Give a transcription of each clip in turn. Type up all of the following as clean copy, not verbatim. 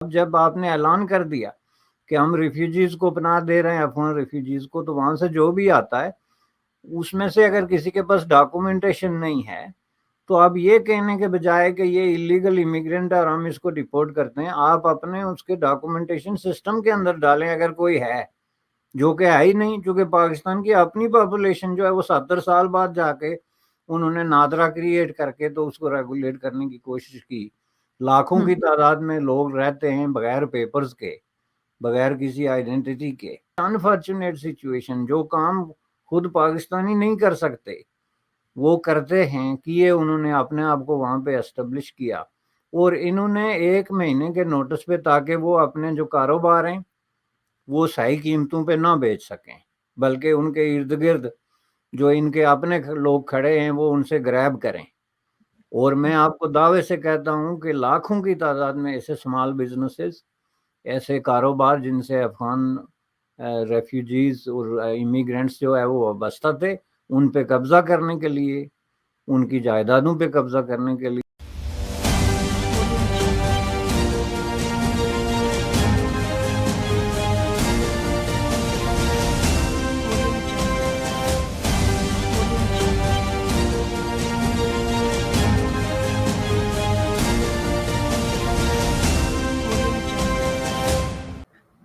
اب جب آپ نے اعلان کر دیا کہ ہم ریفیوجیز کو پناہ دے رہے ہیں، افغان ریفیوجیز کو، تو وہاں سے جو بھی آتا ہے اس میں سے اگر کسی کے پاس ڈاکومنٹیشن نہیں ہے تو آپ یہ کہنے کے بجائے کہ یہ ایلیگل امیگرینٹ ہے اور ہم اس کو ڈیپورٹ کرتے ہیں، آپ اپنے اس کے ڈاکومنٹیشن سسٹم کے اندر ڈالیں اگر کوئی ہے، جو کہ ہے ہی نہیں، چونکہ پاکستان کی اپنی پاپولیشن جو ہے وہ 70 سال بعد جا کے انہوں نے نادرا کریٹ کر کے تو اس کو ریگولیٹ کرنے کی کوشش کی۔ لاکھوں کی تعداد میں لوگ رہتے ہیں بغیر پیپرز کے، بغیر کسی آئیڈینٹی کے۔ انفارچونیٹ سچویشن، جو کام خود پاکستانی نہیں کر سکتے وہ کرتے ہیں، کیے انہوں نے اپنے آپ کو وہاں پہ اسٹیبلش کیا، اور انہوں نے 1 مہینے کے نوٹس پہ، تاکہ وہ اپنے جو کاروبار ہیں وہ صحیح قیمتوں پہ نہ بیچ سکیں، بلکہ ان کے ارد گرد جو ان کے اپنے لوگ کھڑے ہیں وہ ان سے گریب کریں۔ اور میں آپ کو دعوے سے کہتا ہوں کہ لاکھوں کی تعداد میں ایسے اسمال بزنسز، ایسے کاروبار جن سے افغان ریفیوجیز اور امیگرینٹس جو ہے وہ وابستہ تھے، ان پہ قبضہ کرنے کے لیے، ان کی جائیدادوں پہ قبضہ کرنے کے لیے۔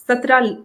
17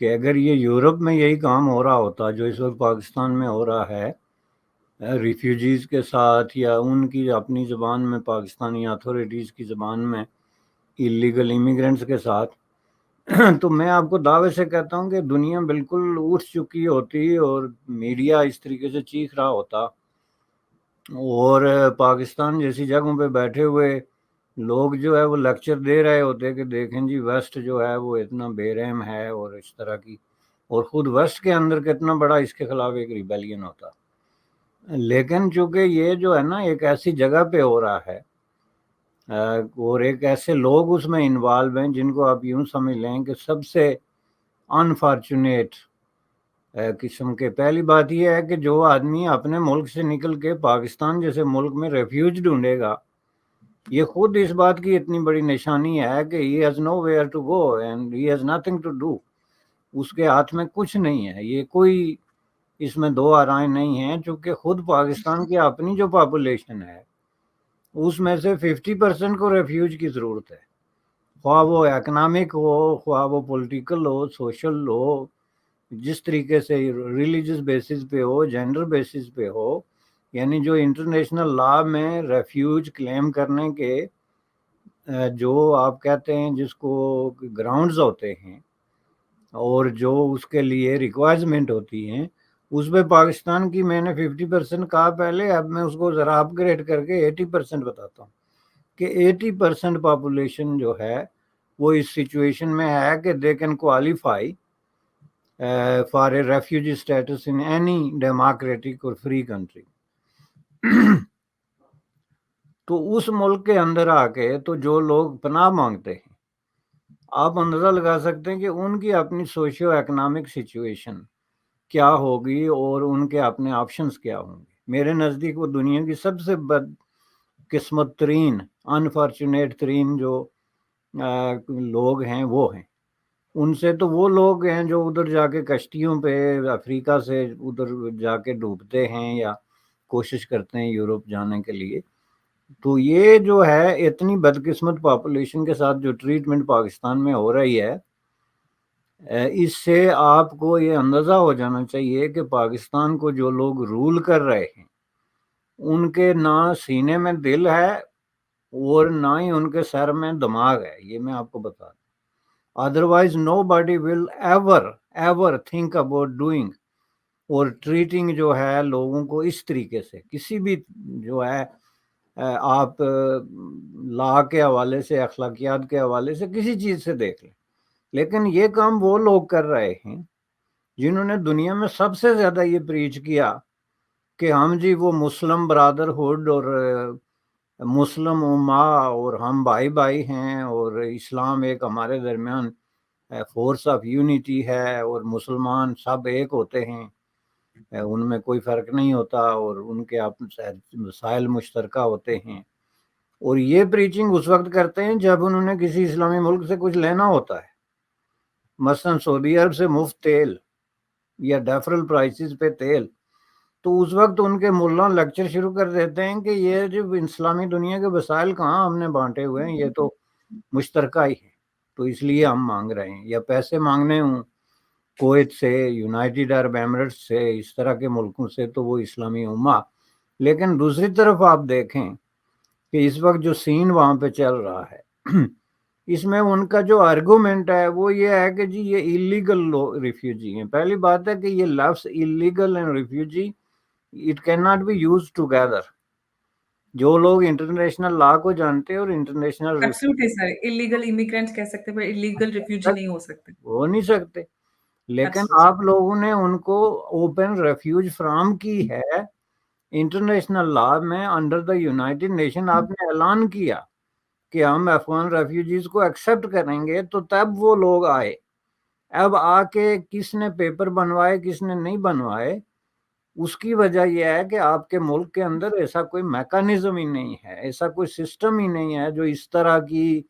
کہ اگر یہ یورپ میں یہی کام ہو رہا ہوتا جو اس وقت پاکستان میں ہو رہا ہے ریفیوجیز کے ساتھ، یا ان کی اپنی زبان میں، پاکستانی اتھارٹیز کی زبان میں، ایلیگل امیگرینٹس کے ساتھ، تو میں آپ کو دعوے سے کہتا ہوں کہ دنیا بالکل اٹھ چکی ہوتی اور میڈیا اس طریقے سے چیخ رہا ہوتا، اور پاکستان جیسی جگہوں پہ بیٹھے ہوئے لوگ جو ہے وہ لیکچر دے رہے ہوتے کہ دیکھیں جی ویسٹ جو ہے وہ اتنا بے رحم ہے، اور اس طرح کی، اور خود ویسٹ کے اندر کتنا بڑا اس کے خلاف ایک ریبیلین ہوتا۔ لیکن چونکہ یہ جو ہے نا ایک ایسی جگہ پہ ہو رہا ہے، اور ایک ایسے لوگ اس میں انوالو ہیں جن کو آپ یوں سمجھ لیں کہ سب سے انفارچونیٹ قسم کے۔ پہلی بات یہ ہے کہ جو آدمی اپنے ملک سے نکل کے پاکستان جیسے ملک میں ریفیوج ڈھونڈے گا، یہ خود اس بات کی اتنی بڑی نشانی ہے کہ he has nowhere to go and he has nothing to do۔ اس کے ہاتھ میں کچھ نہیں ہے، یہ کوئی اس میں دو آرائیں نہیں ہیں، چونکہ خود پاکستان کی اپنی جو پاپولیشن ہے اس میں سے 50% کو ریفیوج کی ضرورت ہے، خواہ وہ اکنامک ہو، خواہ وہ پولیٹیکل ہو، سوشل ہو، جس طریقے سے ریلیجس بیسس پہ ہو، جینڈر بیسس پہ ہو، یعنی جو انٹرنیشنل لا میں ریفیوج کلیم کرنے کے جو آپ کہتے ہیں جس کو گراؤنڈز ہوتے ہیں اور جو اس کے لیے ریکوائرمنٹ ہوتی ہیں، اس پہ پاکستان کی میں نے 50% کہا پہلے، اب میں اس کو ذرا اپ گریڈ کر کے 80% بتاتا ہوں کہ 80% پاپولیشن جو ہے وہ اس سچویشن میں ہے کہ they can qualify for a refugee status in any democratic اور فری کنٹری۔ تو اس ملک کے اندر آ کے تو جو لوگ پناہ مانگتے ہیں، آپ اندازہ لگا سکتے ہیں کہ ان کی اپنی سوشیو اکنامک سچویشن کیا ہوگی اور ان کے اپنے آپشنز کیا ہوں گے. میرے نزدیک وہ دنیا کی سب سے بد قسمت ترین انفارچونیٹ ترین جو لوگ ہیں وہ ہیں. ان سے تو وہ لوگ ہیں جو ادھر جا کے کشتیوں پہ افریقہ سے ادھر جا کے ڈوبتے ہیں یا کوشش کرتے ہیں یورپ جانے کے لیے. تو یہ جو ہے اتنی بدقسمت پاپولیشن کے ساتھ جو ٹریٹمنٹ پاکستان میں ہو رہی ہے، اس سے آپ کو یہ اندازہ ہو جانا چاہیے کہ پاکستان کو جو لوگ رول کر رہے ہیں ان کے نہ سینے میں دل ہے اور نہ ہی ان کے سر میں دماغ ہے. یہ میں آپ کو بتا دوں. Otherwise nobody will ever think about doing اور ٹریٹنگ جو ہے لوگوں کو اس طریقے سے. کسی بھی جو ہے آپ لا کے حوالے سے، اخلاقیات کے حوالے سے، کسی چیز سے دیکھ لیں، لیکن یہ کام وہ لوگ کر رہے ہیں جنہوں نے دنیا میں سب سے زیادہ یہ پریچ کیا کہ ہم جی وہ مسلم برادر ہوڈ اور مسلم اما اور ہم بھائی بھائی ہیں اور اسلام ایک ہمارے درمیان فورس آف یونٹی ہے اور مسلمان سب ایک ہوتے ہیں، ان میں کوئی فرق نہیں ہوتا اور ان کے مسائل مشترکہ ہوتے ہیں. اور یہ پریچنگ اس وقت کرتے ہیں جب انہوں نے کسی اسلامی ملک سے کچھ لینا ہوتا ہے، مثلا سعودی عرب سے مفت تیل یا ڈیفرل پرائسز پہ تیل، تو اس وقت ان کے ملا لیکچر شروع کر دیتے ہیں کہ یہ جو اسلامی دنیا کے وسائل کہاں ہم نے بانٹے ہوئے ہیں، یہ تو مشترکہ ہی ہے، تو اس لیے ہم مانگ رہے ہیں. یا پیسے مانگنے ہوں کویت سے، یونائٹڈ عرب ایمریٹس سے، اس طرح کے ملکوں سے، تو وہ اسلامی امہ. لیکن دوسری طرف آپ دیکھیں کہ اس وقت جو سین وہاں پہ چل رہا ہے، اس میں ان کا جو آرگومنٹ ہے وہ یہ ہے کہ جی یہ ایلیگل ریفیوجی ہیں. پہلی بات ہے کہ یہ لفظ illegal and refugee it can not be use together. جو لوگ انٹرنیشنل لا کو جانتے ہیں اور international absolutely sir, illegal immigrant کہہ سکتے ہیں پر الیگل ریفیوجی نہیں ہو سکتے. ہو نہیں سکتے. لیکن ایبسولوٹلی. آپ لوگوں نے ان کو اوپن ریفیوج فراہم کی ہے. انٹرنیشنل لا میں انڈر دا یونائٹڈ نیشن آپ نے اعلان کیا کہ ہم افغان ریفیوجیز کو ایکسیپٹ کریں گے، تو تب وہ لوگ آئے. اب آ کے کس نے پیپر بنوائے کس نے نہیں بنوائے، اس کی وجہ یہ ہے کہ آپ کے ملک کے اندر ایسا کوئی میکانزم ہی نہیں ہے، ایسا کوئی سسٹم ہی نہیں ہے جو اس طرح کی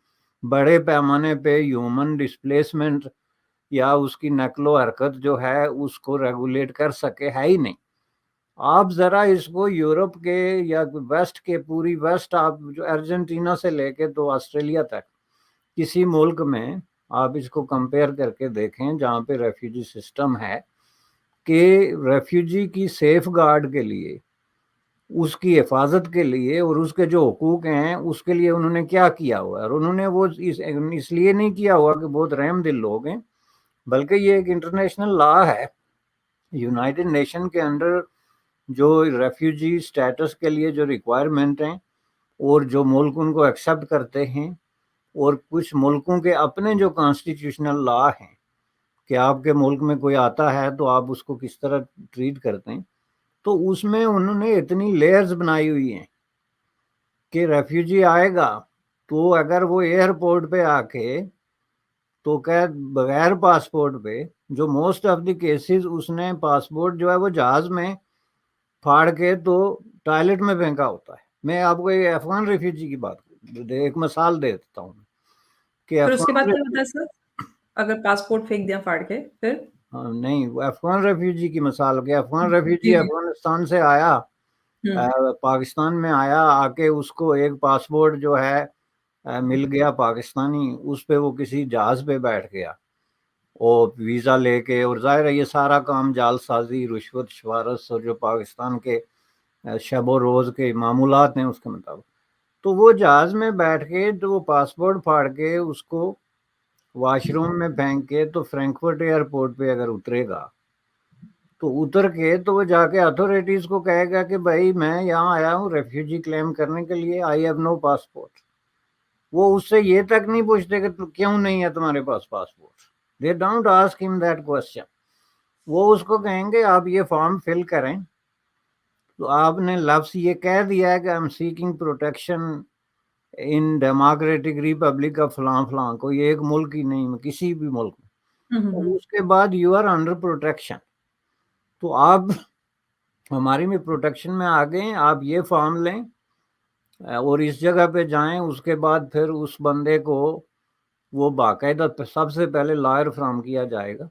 بڑے پیمانے پہ ہیومن ڈسپلیسمنٹ یا اس کی نقل و حرکت جو ہے اس کو ریگولیٹ کر سکے، ہے ہی نہیں. آپ ذرا اس کو یورپ کے یا ویسٹ کے، پوری ویسٹ، آپ جو ارجنٹینا سے لے کے تو آسٹریلیا تک کسی ملک میں آپ اس کو کمپیئر کر کے دیکھیں جہاں پہ ریفیوجی سسٹم ہے، کہ ریفیوجی کی سیف گارڈ کے لیے، اس کی حفاظت کے لیے اور اس کے جو حقوق ہیں اس کے لیے انہوں نے کیا کیا ہوا ہے. اور انہوں نے وہ اس لیے نہیں کیا ہوا کہ بہت رحم دل لوگ ہیں، بلکہ یہ ایک انٹرنیشنل لا ہے. یونائٹڈ نیشن کے انڈر جو ریفیوجی سٹیٹس کے لیے جو ریکوائرمنٹ ہیں اور جو ملک ان کو ایکسیپٹ کرتے ہیں، اور کچھ ملکوں کے اپنے جو کانسٹیٹیوشنل لا ہیں کہ آپ کے ملک میں کوئی آتا ہے تو آپ اس کو کس طرح ٹریٹ کرتے ہیں، تو اس میں انہوں نے اتنی لیئرز بنائی ہوئی ہیں کہ ریفیوجی آئے گا تو اگر وہ ایئرپورٹ پہ آ کے تو کہ بغیر پاسپورٹ پہ، جو موسٹ آف دی کیسز اس نے پاسپورٹ جو ہے وہ جہاز میں پھاڑ کے تو ٹوائلٹ میں پھینکا ہوتا ہے. میں آپ کو یہ افغان ریفیوجی کی بات ایک مثال دے دیتا ہوں کہ پھر اس کے بعد افغان کیا ہوتا ہے سر؟ اگر پاسپورٹ پھینک دیا پھاڑ کے پھر؟ نہیں، افغان ریفیوجی کی مثال کہ افغان ریفیوجی جی جی. افغانستان سے آیا، پاکستان میں آیا، آ کے اس کو ایک پاسپورٹ جو ہے مل گیا پاکستانی، اس پہ وہ کسی جہاز پہ بیٹھ گیا اور ویزا لے کے، اور ظاہر ہے یہ سارا کام جال سازی، رشوت شوارث اور جو پاکستان کے شب و روز کے معمولات ہیں اس کے مطابق. تو وہ جہاز میں بیٹھ کے تو وہ پاسپورٹ پھاڑ کے اس کو واش روم میں پھینک کے تو فرینکفرٹ ایئرپورٹ پہ اگر اترے گا تو اتر کے تو وہ جا کے اتھارٹیز کو کہے گا کہ بھائی میں یہاں آیا ہوں ریفیوجی کلیم کرنے کے لیے، آئی ہیو نو پاسپورٹ. وہ اس سے یہ تک نہیں پوچھتے کہ کیوں نہیں ہے تمہارے پاس پاسپورٹ. دے ڈونٹ آسک ہم دیٹ کوسچن. وہ اس کو کہیں گے آپ یہ فارم فل کریں، تو آپ نے لفظ یہ کہہ دیا ہے کہ I am seeking protection in democratic republic of فلاں فلاں، کوئی ایک ملک ہی نہیں، کسی بھی ملک میں، ہوں ہوں اس کے بعد یو آر انڈر پروٹیکشن. تو آپ ہماری بھی پروٹیکشن میں آ گئے ہیں، آپ یہ فارم لیں اور اس جگہ پہ جائیں، اس کے بعد پھر اس بندے کو وہ باقاعدہ سب سے پہلے لائر فراہم کیا جائے گا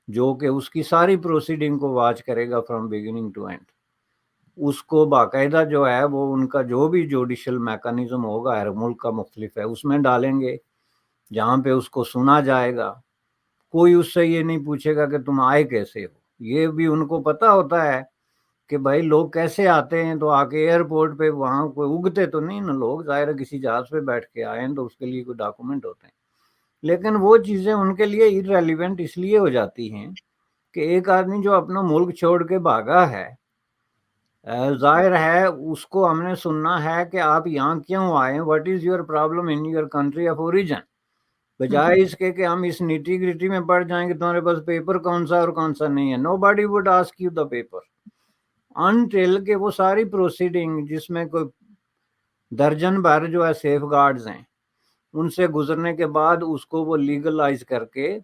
جو کہ اس کی ساری پروسیڈنگ کو واچ کرے گا فرام بگننگ ٹو اینڈ. اس کو باقاعدہ جو ہے وہ ان کا جو بھی جوڈیشل میکانزم ہوگا ہر ملک کا مختلف ہے اس میں ڈالیں گے، جہاں پہ اس کو سنا جائے گا. کوئی اس سے یہ نہیں پوچھے گا کہ تم آئے کیسے ہو، یہ بھی ان کو پتا ہوتا ہے کہ بھائی لوگ کیسے آتے ہیں. تو آ کے ایئرپورٹ پہ وہاں کوئی اگتے تو نہیں نا لوگ، ظاہر ہے کسی جہاز پہ بیٹھ کے آئے ہیں تو اس کے لیے کوئی ڈاکومنٹ ہوتے ہیں. لیکن وہ چیزیں ان کے لیے irrelevant اس لیے ہو جاتی ہیں کہ ایک آدمی جو اپنا ملک چھوڑ کے بھاگا ہے، ظاہر ہے اس کو ہم نے سننا ہے کہ آپ یہاں کیوں آئے، what is your problem in your country of origin, بجائے اس کے کہ ہم اس نیٹی گریٹی میں پڑ جائیں کہ تمہارے پاس پیپر کون سا اور کون سا نہیں ہے. Nobody would ask you the paper until کہ وہ ساری پروسیڈنگ جس میں کوئی درجن بھر جو ہے سیف گارڈز ہیں ان سے گزرنے کے بعد اس کو وہ لیگلائز کر کے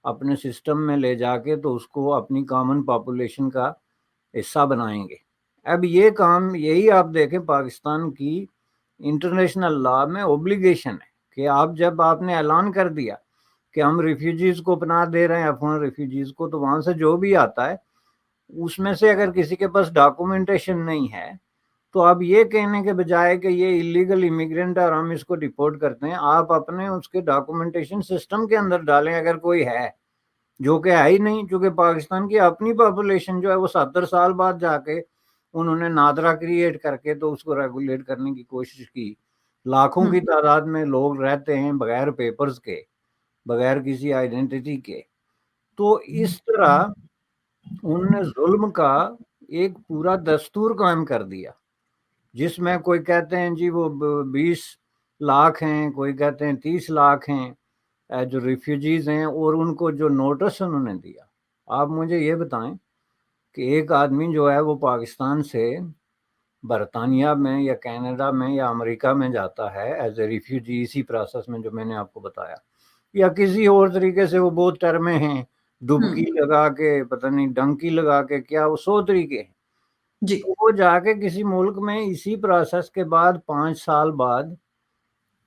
اپنے سسٹم میں لے جا کے تو اس کو اپنی کامن پاپولیشن کا حصہ بنائیں گے. اب یہ کام یہی آپ دیکھیں پاکستان کی انٹرنیشنل لا میں اوبلیگیشن ہے کہ آپ جب آپ نے اعلان کر دیا کہ ہم ریفیوجیز کو پناہ دے رہے ہیں افغان ریفیوجیز کو، تو وہاں سے جو بھی آتا ہے اس میں سے اگر کسی کے پاس ڈاکومنٹیشن نہیں ہے تو آپ یہ کہنے کے بجائے کہ یہ اللیگل امیگرینٹ اور ہم اس کو ڈیپورٹ کرتے ہیں، آپ اپنے اس کے ڈاکومنٹیشن سسٹم کے اندر ڈالیں اگر کوئی ہے، جو کہ ہے ہی نہیں. چونکہ پاکستان کی اپنی پاپولیشن جو ہے وہ 70 سال بعد جا کے انہوں نے نادرا کریٹ کر کے تو اس کو ریگولیٹ کرنے کی کوشش کی. لاکھوں کی تعداد میں لوگ رہتے ہیں بغیر پیپرز کے، بغیر کسی آئیڈینٹی کے. تو اس طرح انہوں نے ظلم کا ایک پورا دستور قائم کر دیا جس میں کوئی کہتے ہیں جی وہ 20 لاکھ ہیں، کوئی کہتے ہیں 30 لاکھ ہیں جو ریفیوجیز ہیں، اور ان کو جو نوٹس انہوں نے دیا. آپ مجھے یہ بتائیں کہ ایک آدمی جو ہے وہ پاکستان سے برطانیہ میں یا کینیڈا میں یا امریکہ میں جاتا ہے ایز اے ریفیوجی، اسی پروسیس میں جو میں نے آپ کو بتایا، یا کسی اور طریقے سے وہ بہت ٹرمیں ہیں، ڈبکی لگا کے پتہ نہیں ڈنکی لگا کے کیا، وہ 100 طریقے ہیں. جی وہ جا کے کسی ملک میں اسی پروسیس کے بعد 5 سال بعد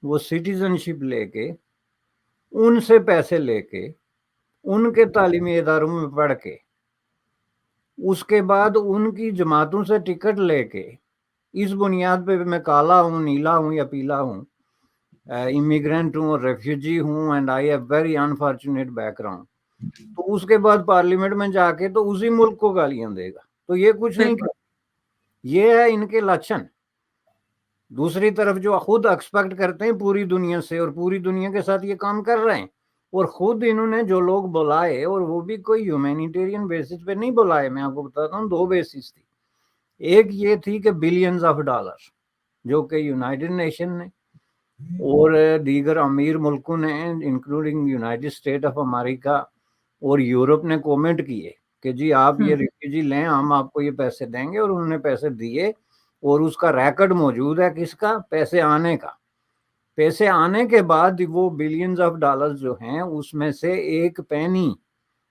وہ سٹیزن شپ لے کے ان سے پیسے لے کے ان کے تعلیمی اداروں میں پڑھ کے اس کے بعد ان کی جماعتوں سے ٹکٹ لے کے اس بنیاد پہ میں کالا ہوں، نیلا ہوں یا پیلا ہوں، امیگرینٹ ہوں اور ریفیوجی ہوں and I have very unfortunate back ground, تو اس کے بعد پارلیمنٹ میں جا کے تو اسی ملک کو گالیاں دے گا. تو یہ کچھ نہیں بالکل. یہ ہے ان کے لچن. دوسری طرف جو خود ایکسپیکٹ کرتے ہیں پوری دنیا سے اور پوری دنیا کے ساتھ یہ کام کر رہے ہیں، اور خود انہوں نے جو لوگ بلائے اور وہ بھی کوئی ہیومینیٹیرین بیسس پہ نہیں بلائے، میں آپ کو بتاتا ہوں 2 بیسس تھی. ایک یہ تھی کہ بلینز آف ڈالر جو کہ یونائٹڈ نیشن نے اور دیگر امیر ملکوں نے including United state of America اور یورپ نے کومنٹ کیے کہ جی آپ یہ ریفیوجی لیں، ہم آپ کو یہ پیسے دیں گے، اور انہوں نے پیسے دیے. اور اس کا ریکارڈ موجود ہے کس کا؟ پیسے آنے کا. پیسے آنے کے بعد وہ بلینز آف ڈالرز جو ہیں اس میں سے ایک پینی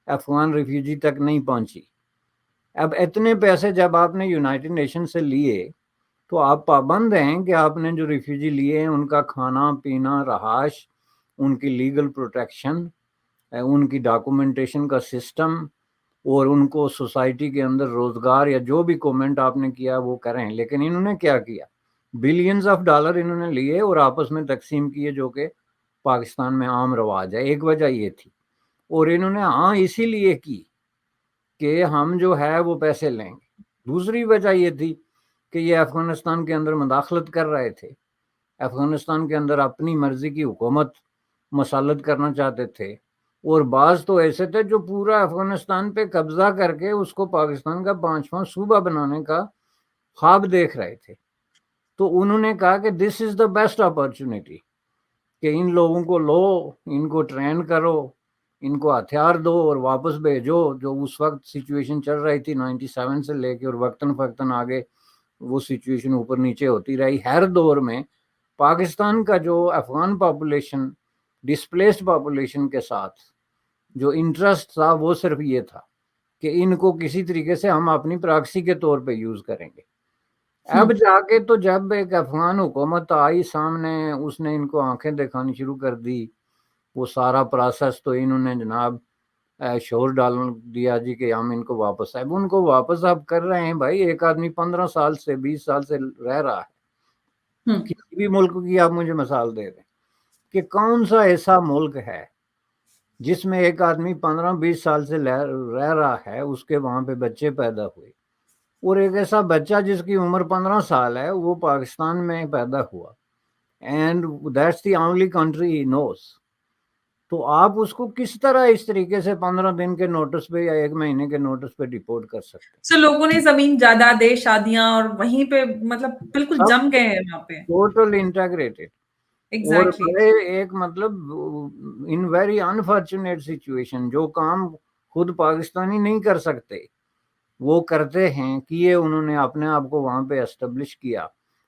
افغان ریفیوجی تک نہیں پہنچی. اب اتنے پیسے جب آپ نے یونائٹڈ نیشن سے لیے تو آپ پابند ہیں کہ آپ نے جو ریفیوجی لیے ہیں ان کا کھانا پینا، رہائش، ان کی لیگل پروٹیکشن، ان کی ڈاکومنٹیشن کا سسٹم، اور ان کو سوسائٹی کے اندر روزگار یا جو بھی کومنٹ آپ نے کیا وہ کریں. لیکن انہوں نے کیا کیا؟ بلینز آف ڈالر انہوں نے لیے اور آپس میں تقسیم کیے، جو کہ پاکستان میں عام رواج ہے. ایک وجہ یہ تھی، اور انہوں نے اسی لیے کی کہ ہم جو ہے وہ پیسے لیں گے. دوسری وجہ یہ تھی کہ یہ افغانستان کے اندر مداخلت کر رہے تھے، افغانستان کے اندر اپنی مرضی کی حکومت مسلط کرنا چاہتے تھے، اور بعض تو ایسے تھے جو پورا افغانستان پہ قبضہ کر کے اس کو پاکستان کا 5واں صوبہ بنانے کا خواب دیکھ رہے تھے. تو انہوں نے کہا کہ دس از دا بیسٹ اپرچونٹی کہ ان لوگوں کو لو، ان کو ٹرین کرو، ان کو ہتھیار دو اور واپس بھیجو. جو اس وقت سچویشن چل رہی تھی 97 سے لے کے اور وقتاً فوقتاً آگے وہ سچویشن اوپر نیچے ہوتی رہی. ہر دور میں پاکستان کا جو افغان پاپولیشن ڈسپلیسڈ پاپولیشن کے ساتھ جو انٹرسٹ تھا وہ صرف یہ تھا کہ ان کو کسی طریقے سے ہم اپنی پراکسی کے طور پہ یوز کریں گے۔ اب جا کے تو جب ایک افغان حکومت آئی سامنے، اس نے ان کو آنکھیں دکھانی شروع کر دی، وہ سارا پروسیس تو انہوں نے جناب شور ڈال دیا جی کہ ہم ان کو واپس آئے۔ ان کو واپس آپ کر رہے ہیں بھائی، ایک آدمی 15 سال سے 20 سال سے رہ رہا ہے، کسی بھی ملک کی آپ مجھے مثال دے دیں کہ کون سا ایسا ملک ہے جس میں ایک آدمی 15-20 سال سے رہ رہا ہے، اس کے وہاں پہ بچے پیدا ہوئے، اور ایک ایسا بچہ جس کی عمر 15 سال ہے وہ پاکستان میں پیدا ہوا، and that's the only country he knows. تو آپ اس کو کس طرح اس طریقے سے 15 دن کے نوٹس پہ یا 1 مہینے کے نوٹس پہ ڈپورٹ کر سکتے ہیں؟ سو لوگوں نے زمین جائیدادیں، شادیاں، اور وہیں پہ مطلب بالکل سب جم گئے ہیں وہاں پہ۔ ٹوٹل انٹیگریٹڈ، اور ایگزیکٹلی۔ بڑے ایک مطلب ان ویری انفارچونیٹ سچویشن، جو کام خود پاکستانی نہیں کر سکتے وہ کرتے ہیں، کیے انہوں نے اپنے آپ کو وہاں پہ اسٹیبلش کیا،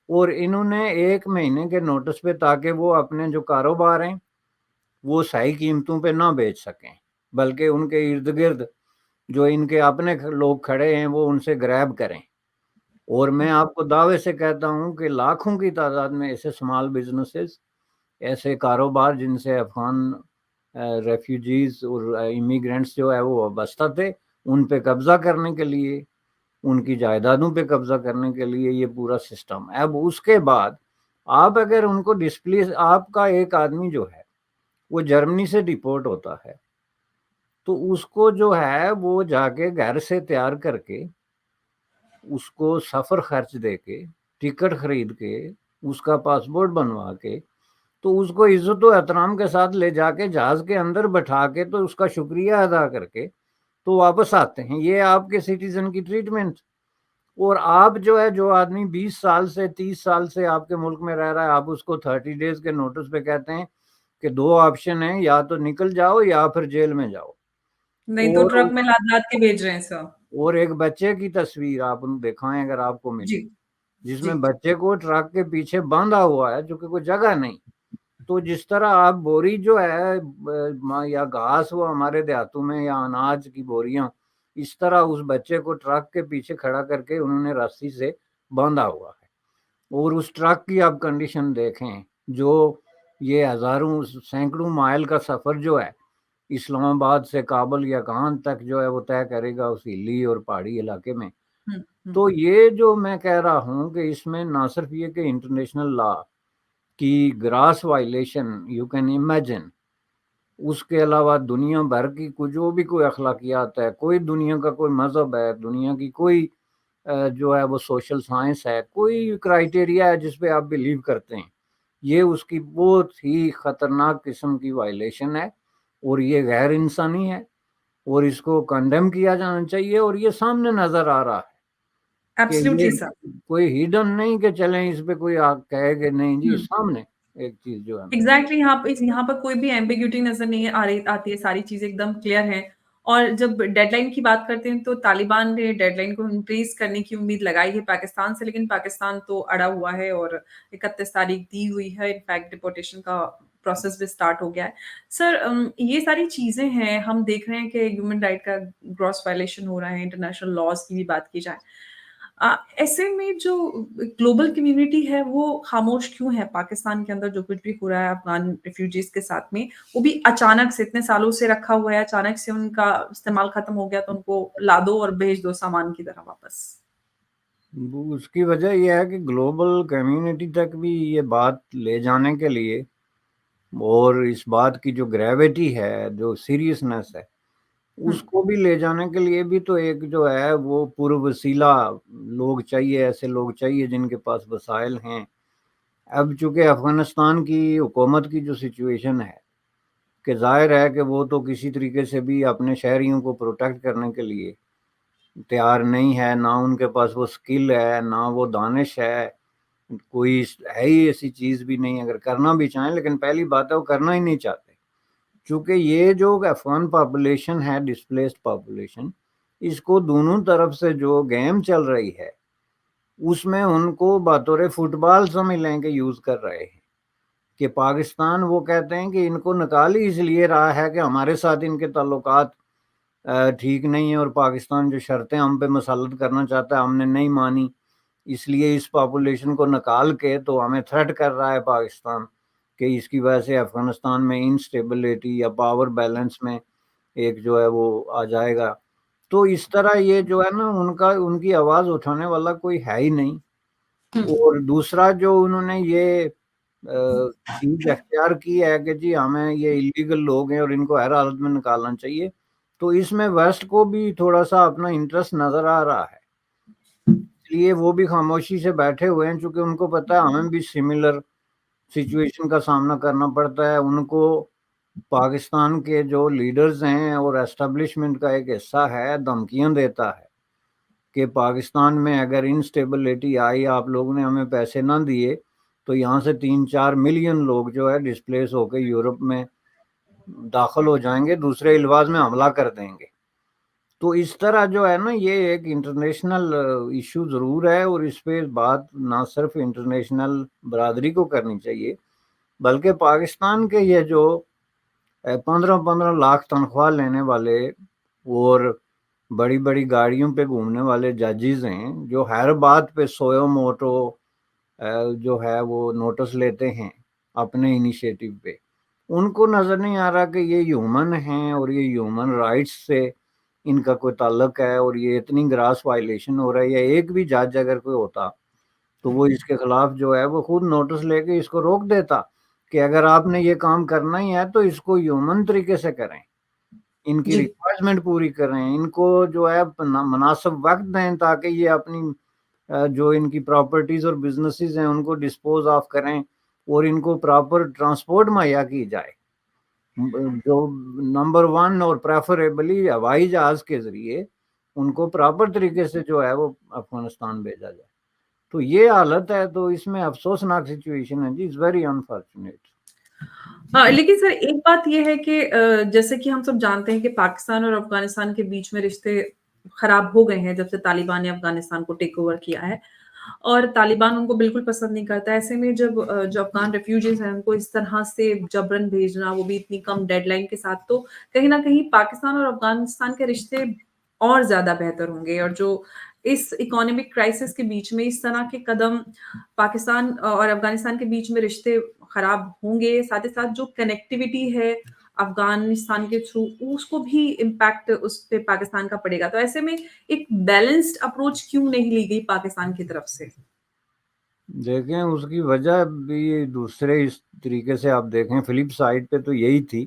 اور انہوں نے 1 مہینے کے نوٹس پہ، تاکہ وہ اپنے جو کاروبار ہیں وہ صحیح قیمتوں پہ نہ بیچ سکیں، بلکہ ان کے ارد گرد جو ان کے اپنے لوگ کھڑے ہیں وہ ان سے گریب کریں۔ اور میں آپ کو دعوے سے کہتا ہوں کہ لاکھوں کی تعداد میں ایسے اسمال بزنسز، ایسے کاروبار جن سے افغان ریفیوجیز اور امیگرینٹس جو ہے وہ وابستہ تھے، ان پہ قبضہ کرنے کے لیے، ان کی جائیدادوں پہ قبضہ کرنے کے لیے یہ پورا سسٹم۔ اب اس کے بعد آپ اگر ان کو ڈسپلیس، آپ کا ایک آدمی جو ہے وہ جرمنی سے ڈپورٹ ہوتا ہے، تو اس کو جو ہے وہ جا کے گھر سے تیار کر کے، اس کو سفر خرچ دے کے، ٹکٹ خرید کے، اس کا پاسپورٹ بنوا کے، تو اس کو عزت و احترام کے ساتھ لے جا کے جہاز کے اندر بٹھا کے، تو اس کا شکریہ ادا کر کے تو واپس آتے ہیں۔ یہ آپ کے سٹیزن کی ٹریٹمنٹ۔ اور آپ جو ہے، جو آدمی 20 سال سے 30 سال سے آپ کے ملک میں رہ رہا ہے، آپ اس کو 30 ڈیز کے نوٹس پہ کہتے ہیں کہ 2 آپشن ہیں، یا تو نکل جاؤ یا پھر جیل میں جاؤ۔ نہیں تو اور ٹرک میں لاد لاد کے بھیج رہے ہیں سر۔ اور ایک بچے کی تصویر آپ دکھائیں اگر آپ کو جی، ملے، جس جی، میں بچے کو ٹرک کے پیچھے باندھا ہوا ہے، جو کہ کوئی جگہ نہیں۔ تو جس طرح آپ بوری جو ہے یا گھاس وہ ہمارے دیہاتوں میں، یا اناج کی بوریاں، اس طرح اس بچے کو ٹرک کے پیچھے کھڑا کر کے انہوں نے رسی سے باندھا ہوا ہے۔ اور اس ٹرک کی آپ کنڈیشن دیکھیں، جو یہ ہزاروں سینکڑوں مائل کا سفر جو ہے اسلام آباد سے کابل یا کہاں تک جو ہے وہ طے کرے گا اس ہلی اور پہاڑی علاقے میں۔ تو یہ جو میں کہہ رہا ہوں کہ اس میں نہ صرف یہ کہ انٹرنیشنل لا کی gross violation you can imagine, اس کے علاوہ دنیا بھر کی جو بھی کوئی اخلاقیات ہے، کوئی دنیا کا کوئی مذہب ہے، دنیا کی کوئی جو ہے وہ سوشل سائنس ہے، کوئی کرائٹیریا ہے جس پہ آپ بلیو کرتے ہیں، یہ اس کی بہت ہی خطرناک قسم کی وائلیشن ہے، اور یہ غیر انسانی ہے، اور اس کو کنڈیم کیا جانا چاہیے۔ اور یہ سامنے نظر آ رہا ہے کہ ایبسلیوٹلی یہ سر۔ کوئی ہیڈن نہیں کہ چلیں اس پہ کوئی کہے کہ نہیں جی، سامنے ایک چیز جو ہے۔ ایگزیکٹلی، یہاں پر کوئی بھی ایمبیگوٹی نظر نہیں آتی ہے، ساری چیزیں ایک دم کلیئر ہیں۔ اور جب ڈیڈ لائن کی بات کرتے ہیں تو طالبان نے ڈیڈ لائن کو انکریز کرنے کی امید لگائی ہے پاکستان سے، لیکن پاکستان تو اڑا ہوا ہے اور 31 تاریخ دی ہوئی ہے، انفیکٹ ڈپورٹیشن کا پروسیس بھی اسٹارٹ ہو گیا ہے۔ سر یہ ساری چیزیں ہیں، ہم دیکھ رہے ہیں کہ ہیومن رائٹ کا گراس وائلیشن ہو رہا ہے، انٹرنیشنل لاز کی بھی بات کی جائے، ایسے میں جو گلوبل کمیونٹی ہے وہ خاموش کیوں ہے؟ پاکستان کے اندر جو کچھ بھی ہو رہا ہے افغان ریفیوجیز کے ساتھ میں، وہ بھی اچانک سے اتنے سالوں سے رکھا ہوا ہے، اچانک سے ان کا استعمال ختم ہو گیا تو ان کو لا دو اور بھیج دو سامان کی طرح واپس۔ اس کی وجہ یہ ہے کہ گلوبل کمیونٹی تک بھی یہ بات لے جانے کے لیے، اور اس بات کی جو گریوٹی ہے، جو سیریسنس ہے، اس کو بھی لے جانے کے لیے بھی تو ایک جو ہے وہ پروسیلہ لوگ چاہیے، ایسے لوگ چاہیے جن کے پاس وسائل ہیں۔ اب چونکہ افغانستان کی حکومت کی جو سچویشن ہے کہ ظاہر ہے کہ وہ تو کسی طریقے سے بھی اپنے شہریوں کو پروٹیکٹ کرنے کے لیے تیار نہیں ہے، نہ ان کے پاس وہ سکل ہے، نہ وہ دانش ہے، کوئی ہے ہی ایسی چیز بھی نہیں، اگر کرنا بھی چاہیں، لیکن پہلی بات ہے وہ کرنا ہی نہیں چاہتے، چونکہ یہ جو افغان پاپولیشن ہے، ڈسپلیسڈ پاپولیشن، اس کو دونوں طرف سے جو گیم چل رہی ہے اس میں ان کو بطور فٹ بال سمجھ لیں کہ یوز کر رہے ہیں، کہ پاکستان وہ کہتے ہیں کہ ان کو نکال ہی اس لیے رہا ہے کہ ہمارے ساتھ ان کے تعلقات ٹھیک نہیں ہے، اور پاکستان جو شرطیں ہم پہ مسلط کرنا چاہتا ہے ہم نے نہیں مانی، اس لیے اس پاپولیشن کو نکال کے تو ہمیں تھریٹ کر رہا ہے پاکستان کہ اس کی وجہ سے افغانستان میں انسٹیبلٹی یا پاور بیلنس میں ایک جو ہے وہ آ جائے گا۔ تو اس طرح یہ جو ہے نا ان کی آواز اٹھانے والا کوئی ہے ہی نہیں۔ اور دوسرا جو انہوں نے یہ چیز اختیار کی ہے کہ جی ہمیں یہ ایلیگل لوگ ہیں اور ان کو ہر حالت میں نکالنا چاہیے، تو اس میں ویسٹ کو بھی تھوڑا سا اپنا انٹرسٹ نظر آ رہا ہے، اس لیے وہ بھی خاموشی سے بیٹھے ہوئے ہیں، چونکہ ان کو پتہ ہے ہمیں بھی سملر سچویشن کا سامنا کرنا پڑتا ہے۔ ان کو پاکستان کے جو لیڈرز ہیں اور اسٹیبلشمنٹ کا ایک حصہ ہے دھمکیاں دیتا ہے کہ پاکستان میں اگر انسٹیبلٹی آئی، آپ لوگوں نے ہمیں پیسے نہ دیے تو یہاں سے 3-4 ملین لوگ جو ہے ڈسپلیس ہو کے یورپ میں داخل ہو جائیں گے، دوسرے الفاظ میں حملہ کر دیں گے۔ تو اس طرح جو ہے نا یہ ایک انٹرنیشنل ایشو ضرور ہے، اور اس پہ بات نہ صرف انٹرنیشنل برادری کو کرنی چاہیے بلکہ پاکستان کے یہ جو 15-15 لاکھ تنخواہ لینے والے اور بڑی بڑی گاڑیوں پہ گھومنے والے ججز ہیں جو ہر بات پہ سوئو موٹو جو ہے وہ نوٹس لیتے ہیں اپنے انیشیٹو پہ، ان کو نظر نہیں آ رہا کہ یہ ہیومن ہیں اور یہ ہیومن رائٹس سے ان کا کوئی تعلق ہے، اور یہ اتنی گراس وائلیشن ہو رہا ہے۔ یا ایک بھی جج اگر کوئی ہوتا تو وہ اس کے خلاف جو ہے وہ خود نوٹس لے کے اس کو روک دیتا کہ اگر آپ نے یہ کام کرنا ہی ہے تو اس کو ہیومن طریقے سے کریں، ان کی جی ریکوائرمنٹ پوری کریں، ان کو جو ہے مناسب وقت دیں تاکہ یہ اپنی جو ان کی پراپرٹیز اور بزنسز ہیں ان کو ڈسپوز آف کریں، اور ان کو پراپر ٹرانسپورٹ مہیا کی جائے، جو نمبر 1 اور پریفریبلی ہوائی جہاز کے ذریعے ان کو پراپر طریقے سے جو ہے وہ افغانستان بھیجا جائے۔ تو یہ حالت ہے، تو اس میں افسوسناک سچویشن ہے جی، از ویری انفارچونیٹ۔ ہاں لیکن سر ایک بات یہ ہے کہ جیسے کہ ہم سب جانتے ہیں کہ پاکستان اور افغانستان کے بیچ میں رشتے خراب ہو گئے ہیں جب سے طالبان نے افغانستان کو ٹیک اوور کیا ہے، اور طالبان ان کو بالکل پسند نہیں کرتا۔ ایسے میں جب جو افغان ریفیوجیز ہیں ان کو اس طرح سے جبرن بھیجنا، وہ بھی اتنی کم ڈیڈ لائن کے ساتھ، تو کہیں نہ کہیں پاکستان اور افغانستان کے رشتے اور زیادہ بہتر ہوں گے۔ اور جو اس اکانومک کرائسس کے بیچ میں اس طرح کے قدم پاکستان اور افغانستان کے بیچ میں رشتے خراب ہوں گے، ساتھ ہی ساتھ جو کنیکٹیوٹی ہے افغانستان کے تھرو اس کو بھی امپیکٹ اس پہ پاکستان کا پڑے گا۔ تو ایسے میں ایک بیلنسڈ اپروچ کیوں نہیں لی گئی پاکستان کی طرف سے؟ دیکھیں اس کی وجہ بھی دوسرے اس طریقے سے آپ دیکھیں فلپ سائڈ پہ تو یہی تھی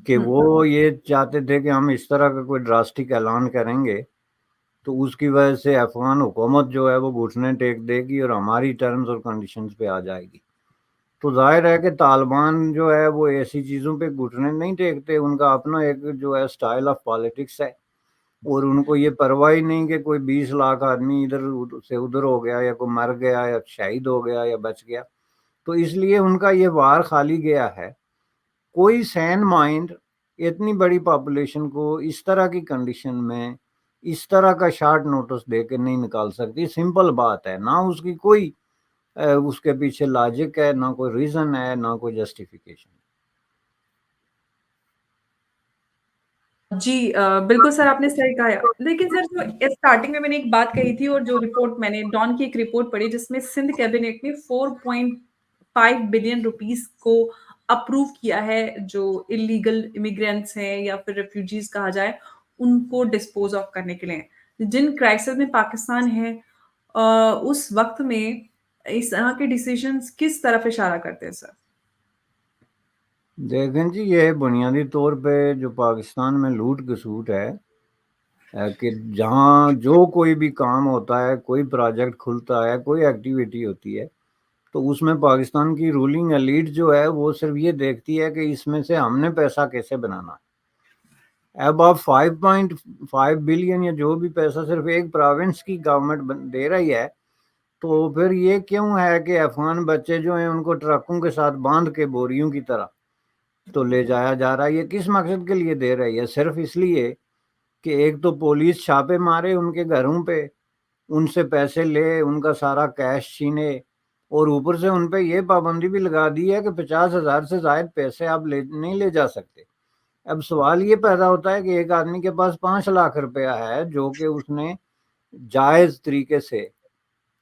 کہ وہ یہ چاہتے تھے کہ ہم اس طرح کا کوئی ڈراسٹک اعلان کریں گے تو اس کی وجہ سے افغان حکومت جو ہے وہ گھٹنے ٹیک دے گی اور ہماری ٹرمز اور کنڈیشنز پہ آ جائے گی۔ تو ظاہر ہے کہ طالبان جو ہے وہ ایسی چیزوں پہ گھٹنے نہیں ٹیکتے، ان کا اپنا ایک جو ہے سٹائل آف پالیٹکس ہے، اور ان کو یہ پرواہ ہی نہیں کہ کوئی 20 لاکھ آدمی ادھر سے ادھر ہو گیا، یا کوئی مر گیا یا شہید ہو گیا یا بچ گیا۔ تو اس لیے ان کا یہ وار خالی گیا ہے۔ کوئی سین مائنڈ اتنی بڑی پاپولیشن کو اس طرح کی کنڈیشن میں اس طرح کا شارٹ نوٹس دے کے نہیں نکال سکتی، سمپل بات ہے، نہ اس کی کوئی اس کے پیچھے لاجک ہے، نہ کوئی ریزن ہے، نہ کوئی جسٹیفیکیشن۔ جی بالکل سر، آپ نے صحیح کہا۔ لیکن سر جو اسٹارٹنگ میں میں نے ایک بات کہی تھی، اور جو رپورٹ میں نے ڈان کی ایک رپورٹ پڑھی جس میں سندھ کیبنٹ نے 4.5 بلین روپیز کو اپروو کیا ہے، جو انلیگل امیگرینٹس ہیں یا پھر ریفیوجیز کہا جائے ان کو ڈسپوز آف کرنے کے لیے۔ جن کرائسس میں پاکستان ہے اس وقت میں اس طرح کے ڈیسیژنز کس طرف اشارہ کرتے ہیں سر؟ دیکھیں جی، یہ بنیادی طور پہ جو پاکستان میں لوٹ کھسوٹ ہے کہ جہاں جو کوئی بھی کام ہوتا ہے، کوئی پروجیکٹ کھلتا ہے، کوئی ایکٹیویٹی ہوتی ہے، تو اس میں پاکستان کی رولنگ ایلیٹ جو ہے وہ صرف یہ دیکھتی ہے کہ اس میں سے ہم نے پیسہ کیسے بنانا ہے۔ اب آپ 5.5 بلین یا جو بھی پیسہ صرف ایک پروونس کی گورنمنٹ دے رہی ہے، تو پھر یہ کیوں ہے کہ افغان بچے جو ہیں ان کو ٹرکوں کے ساتھ باندھ کے بوریوں کی طرح تو لے جایا جا رہا ہے؟ یہ کس مقصد کے لیے دے رہی ہے؟ صرف اس لیے کہ ایک تو پولیس چھاپے مارے ان کے گھروں پہ، ان سے پیسے لے، ان کا سارا کیش چھینے، اور اوپر سے ان پہ یہ پابندی بھی لگا دی ہے کہ 50,000 سے زائد پیسے آپ نہیں لے جا سکتے۔ اب سوال یہ پیدا ہوتا ہے کہ ایک آدمی کے پاس 5 لاکھ روپیہ ہے جو کہ اس نے جائز طریقے سے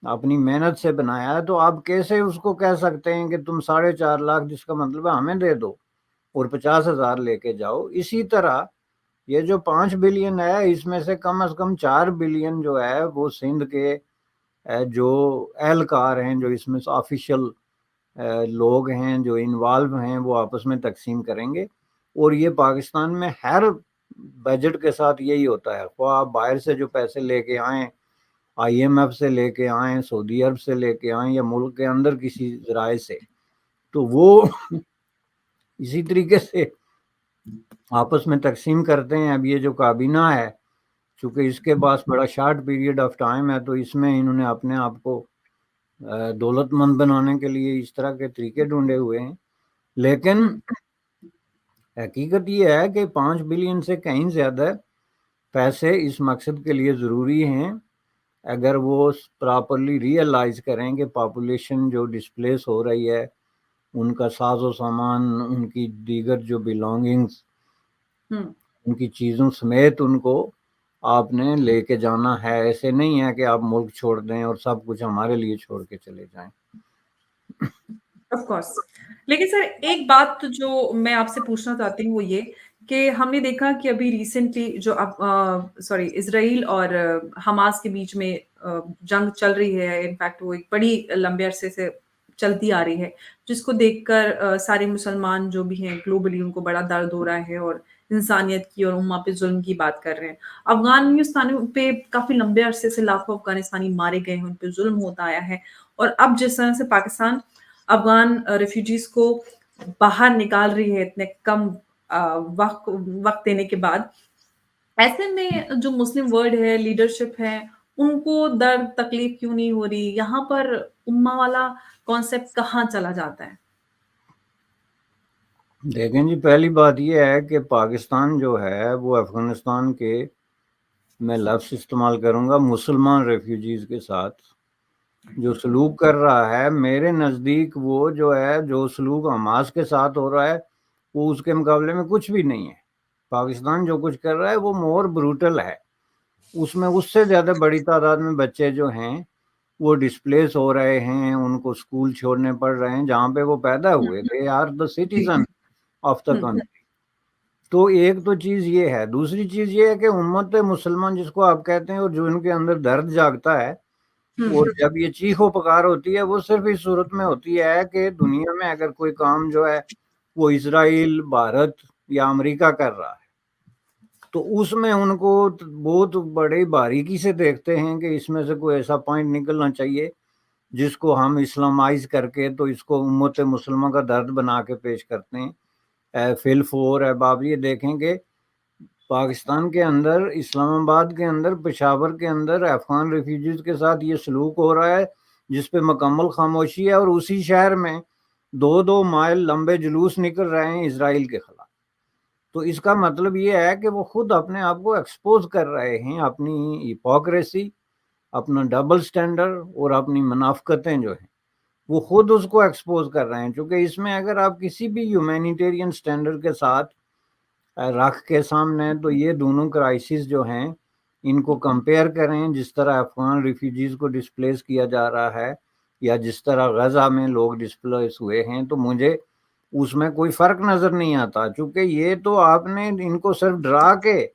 اپنی محنت سے بنایا ہے، تو آپ کیسے اس کو کہہ سکتے ہیں کہ تم 4.5 لاکھ، جس کا مطلب ہے ہمیں دے دو اور 50,000 لے کے جاؤ؟ اسی طرح یہ جو 5 بلین ہے، اس میں سے کم از کم 4 بلین جو ہے وہ سندھ کے جو اہلکار ہیں، جو اس میں آفیشل لوگ ہیں جو انوالو ہیں، وہ آپس میں تقسیم کریں گے۔ اور یہ پاکستان میں ہر بجٹ کے ساتھ یہی ہوتا ہے، خواہ آپ باہر سے جو پیسے لے کے آئیں، IMF سے لے کے آئیں، سعودی عرب سے لے کے آئیں، یا ملک کے اندر کسی ذرائع سے، تو وہ اسی طریقے سے آپس میں تقسیم کرتے ہیں۔ اب یہ جو کابینہ ہے، چونکہ اس کے پاس بڑا شارٹ پیریڈ آف ٹائم ہے، تو اس میں انہوں نے اپنے آپ کو دولت مند بنانے کے لیے اس طرح کے طریقے ڈھونڈے ہوئے ہیں۔ لیکن حقیقت یہ ہے کہ 5 بلین سے کہیں زیادہ پیسے اس مقصد کے لیے ضروری ہیں، اگر وہ پراپرلی ریئلائز کریں کہ پاپولیشن جو ڈسپلیس ہو رہی ہے، ان کا ساز و سامان، ان کی دیگر جو بلانگنگز، ان کی چیزوں سمیت ان کو آپ نے لے کے جانا ہے۔ ایسے نہیں ہے کہ آپ ملک چھوڑ دیں اور سب کچھ ہمارے لیے چھوڑ کے چلے جائیں۔ آف کورس، لیکن سر ایک بات جو میں آپ سے پوچھنا چاہتی ہوں وہ یہ کہ ہم نے دیکھا کہ ابھی ریسنٹلی جو اسرائیل اور حماس کے بیچ میں جنگ چل رہی ہے، انفیکٹ وہ ایک بڑی لمبے عرصے سے چلتی آ رہی ہے، جس کو دیکھ کر سارے مسلمان جو بھی ہیں گلوبلی ان کو بڑا درد ہو رہا ہے اور انسانیت کی اور امہ پہ ظلم کی بات کر رہے ہیں۔ افغانستانیوں پہ کافی لمبے عرصے سے لاکھوں افغانستانی مارے گئے ہیں، ان پہ ظلم ہوتا آیا ہے، اور اب جس طرح سے پاکستان افغان ریفیوجیز کو باہر نکال رہی ہے اتنے کم وقت دینے کے بعد، ایسے میں جو مسلم ورلڈ ہے، لیڈرشپ ہے، ان کو درد تکلیف کیوں نہیں ہو رہی؟ یہاں پر امہ والا کانسیپٹ کہاں چلا جاتا ہے؟ دیکھیں جی، پہلی بات یہ ہے کہ پاکستان جو ہے وہ افغانستان کے، میں لفظ استعمال کروں گا، مسلمان ریفیوجیز کے ساتھ جو سلوک کر رہا ہے، میرے نزدیک وہ جو ہے، جو سلوک حماس کے ساتھ ہو رہا ہے، وہ اس کے مقابلے میں کچھ بھی نہیں ہے۔ پاکستان جو کچھ کر رہا ہے وہ مور بروٹل ہے۔ اس میں اس سے زیادہ بڑی تعداد میں بچے جو ہیں وہ ڈسپلیس ہو رہے ہیں، ان کو اسکول چھوڑنے پڑ رہے ہیں جہاں پہ وہ پیدا ہوئے، دے آر دا جی سٹیزن آف دا کنٹری۔ تو ایک تو چیز یہ ہے، دوسری چیز یہ ہے کہ امت مسلمان جس کو آپ کہتے ہیں، اور جو ان کے اندر درد جاگتا ہے، اور جب یہ چیخ و پکار ہوتی ہے، وہ صرف اس صورت میں ہوتی ہے کہ دنیا میں اگر کوئی کام جو ہے وہ اسرائیل، بھارت یا امریکہ کر رہا ہے، تو اس میں ان کو بہت بڑی باریکی سے دیکھتے ہیں کہ اس میں سے کوئی ایسا پوائنٹ نکلنا چاہیے جس کو ہم اسلامائز کر کے تو اس کو امت مسلمہ کا درد بنا کے پیش کرتے ہیں۔ فل فور ہے باب، یہ دیکھیں کہ پاکستان کے اندر، اسلام آباد کے اندر، پشاور کے اندر افغان ریفیوجیز کے ساتھ یہ سلوک ہو رہا ہے جس پہ مکمل خاموشی ہے، اور اسی شہر میں 2 مائل لمبے جلوس نکل رہے ہیں اسرائیل کے خلاف۔ تو اس کا مطلب یہ ہے کہ وہ خود اپنے آپ کو ایکسپوز کر رہے ہیں، اپنی ہپوکریسی، اپنا ڈبل سٹینڈرڈ اور اپنی منافقتیں جو ہیں وہ خود اس کو ایکسپوز کر رہے ہیں۔ چونکہ اس میں اگر آپ کسی بھی ہیومینیٹیرین سٹینڈرڈ کے ساتھ رکھ کے سامنے، تو یہ دونوں کرائسس جو ہیں ان کو کمپیئر کریں، جس طرح افغان ریفیوجیز کو ڈسپلیس کیا جا رہا ہے یا جس طرح غزہ میں لوگ ڈسپلیس ہوئے ہیں، تو مجھے اس میں کوئی فرق نظر نہیں آتا۔ چونکہ یہ تو آپ نے ان کو صرف ڈرا کے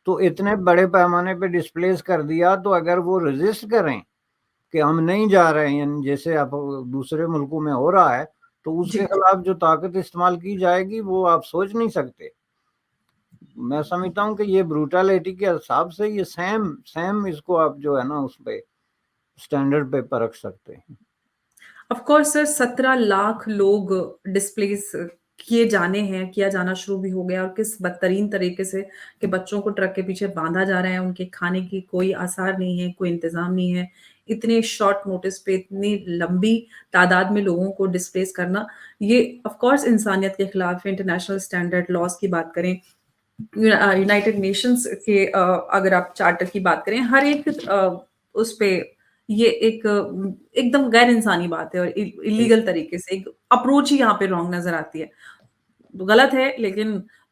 تو اتنے بڑے پیمانے پہ ڈسپلیس کر دیا، تو اگر وہ ریزسٹ کریں کہ ہم نہیں جا رہے ہیں، جیسے اب دوسرے ملکوں میں ہو رہا ہے، تو اس کے جی خلاف جو طاقت استعمال کی جائے گی وہ آپ سوچ نہیں سکتے۔ میں سمجھتا ہوں کہ یہ بروٹالٹی کے حساب سے یہ سیم اس کو آپ جو ہے نا اس پہ سٹینڈرڈ پہ پرکھ سکتے ہیں۔ آف کورس سر، 17 لاکھ لوگ ڈسپلیس کیے جانے ہیں، کیا جانا شروع بھی ہو گیا، اور کس بدترین طریقے سے کہ بچوں کو ٹرک کے پیچھے باندھا جا رہا ہے، ان کے کھانے کی کوئی آثار نہیں ہے، کوئی انتظام نہیں ہے۔ اتنے شارٹ نوٹس پہ اتنی لمبی تعداد میں لوگوں کو ڈسپلیس کرنا، یہ آف کورس انسانیت کے خلاف ہے۔ انٹرنیشنل سٹینڈرڈ لاس کی بات کریں، یونائٹڈ نیشنز کے اگر آپ چارٹر کی بات کریں، ہر ایک اس پہ یہ ایک دم غیر انسانی بات ہے، اور ایلیگل طریقے سے ایک اپروچ ہی یہاں پہ رانگ نظر آتی ہے۔ غلط ہے، لیکن